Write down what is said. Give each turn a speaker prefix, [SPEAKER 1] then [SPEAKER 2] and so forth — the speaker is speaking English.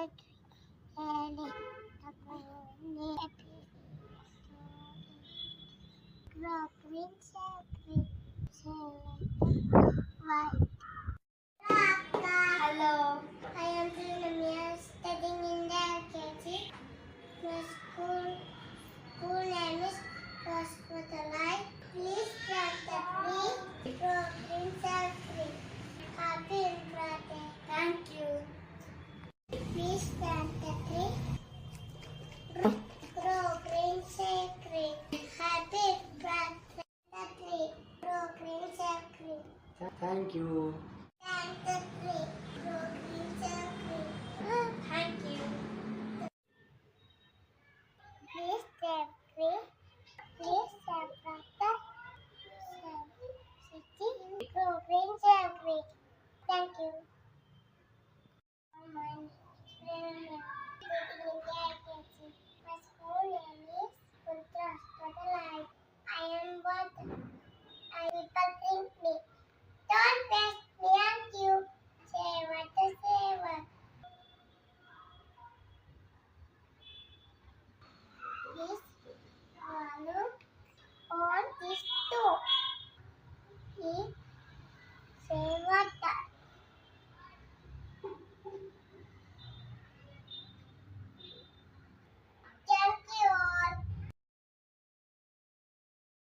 [SPEAKER 1] Hello, I am Pranamya, studying in the LKG. My school name is Hospitalai. Please plant the tree, grow green cell free. Happy birthday. Thank you. Please plant the tree, grow green cell free. Happy birthday. The tree, grow green cell free.
[SPEAKER 2] Thank you.
[SPEAKER 1] Plant the tree, grow green cell free. Thank you. Please stay free. Please stay protect. City. Grow green cell free. Thank you. My name is Prerna. Sitting in the LKG. My school name is Ultra Hospital. I am what people think me. Don't press me on you. Say what to